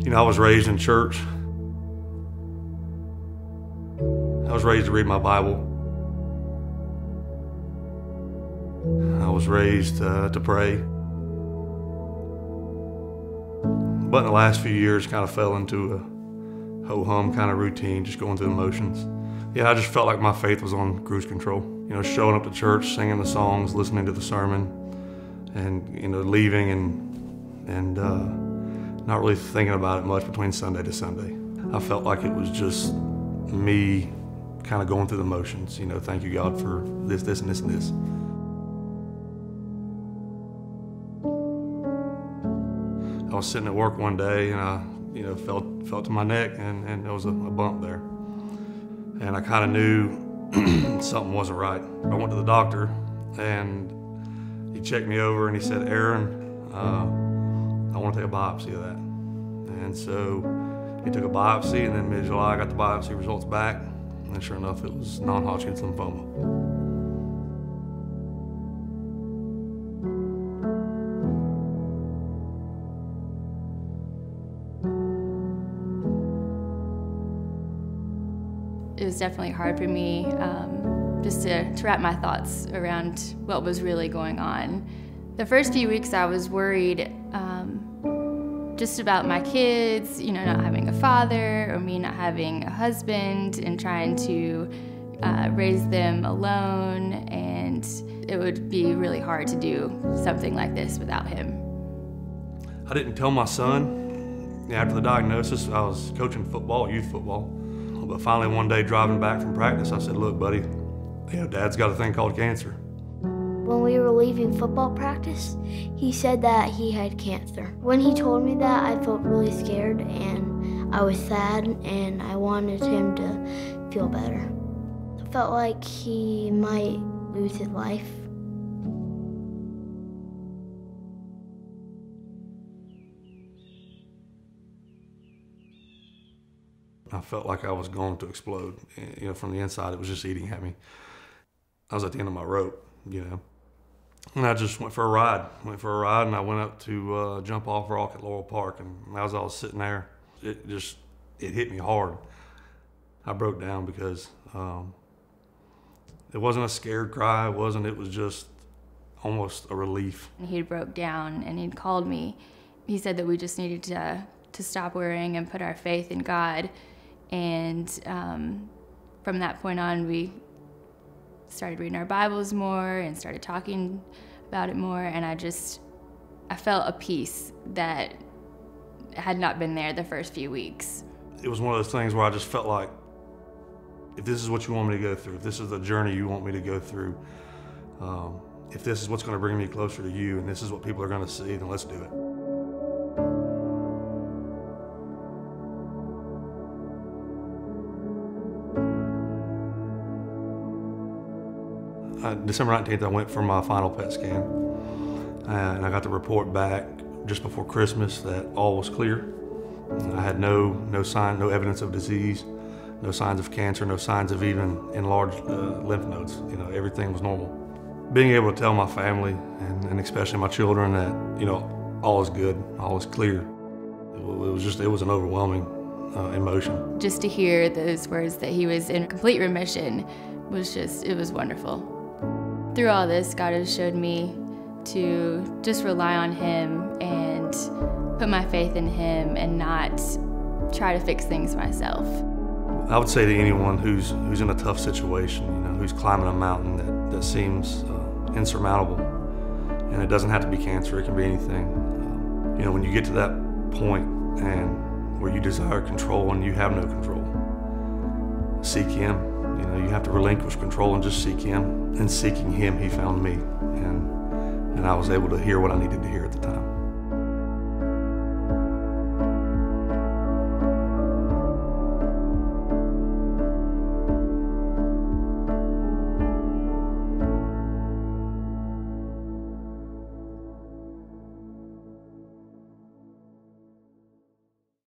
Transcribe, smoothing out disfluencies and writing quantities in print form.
You know, I was raised in church. I was raised to read my Bible. I was raised to pray. But in the last few years, kind of fell into a ho-hum kind of routine, just going through the motions. Yeah, I just felt like my faith was on cruise control. You know, showing up to church, singing the songs, listening to the sermon, and, you know, leaving and not really thinking about it much between Sunday to Sunday. I felt like it was just me kind of going through the motions. You know, thank you, God, for this, this, and this, and this. I was sitting at work one day and I, you know, felt to my neck and there was a bump there. And I kind of knew something wasn't right. I went to the doctor and he checked me over and he said, "Aaron, I want to take a biopsy of that." And so he took a biopsy, and then mid-July I got the biopsy results back, and sure enough it was non-Hodgkin's lymphoma. It was definitely hard for me just to wrap my thoughts around what was really going on. The first few weeks I was worried just about my kids, you know, not having a father, or me not having a husband, and trying to raise them alone, and it would be really hard to do something like this without him. I didn't tell my son. After the diagnosis, I was coaching football, youth football. But finally one day driving back from practice, I said, "Look, buddy, you know, Dad's got a thing called cancer." When we were leaving football practice, he said that he had cancer. When he told me that, I felt really scared and I was sad, and I wanted him to feel better. I felt like he might lose his life. I felt like I was going to explode. You know, from the inside, it was just eating at me. I was at the end of my rope, you know. And I just went for a ride. And I went up to jump off rock at Laurel Park. And as I was sitting there, it hit me hard. I broke down because it wasn't a scared cry. It was just almost a relief. He broke down and he called me. He said that we just needed to stop worrying and put our faith in God. And from that point on, we started reading our Bibles more and started talking about it more, and I felt a peace that had not been there the first few weeks. It was one of those things where I just felt like, if this is what you want me to go through, if this is the journey you want me to go through, if this is what's going to bring me closer to you and this is what people are going to see, then let's do it. December 19th, I went for my final PET scan, and I got the report back just before Christmas that all was clear. I had no evidence of disease, no signs of cancer, no signs of even enlarged lymph nodes. You know, everything was normal. Being able to tell my family, and especially my children, that, you know, all is good, all is clear, it was an overwhelming emotion. Just to hear those words that he was in complete remission it was wonderful. Through all this, God has showed me to just rely on him and put my faith in him and not try to fix things myself. I would say to anyone who's in a tough situation, you know, who's climbing a mountain that seems insurmountable, and it doesn't have to be cancer, it can be anything. You know, when you get to that point and where you desire control and you have no control, seek him. You know, you have to relinquish control and just seek him. In seeking him, he found me, and I was able to hear what I needed to hear at the time.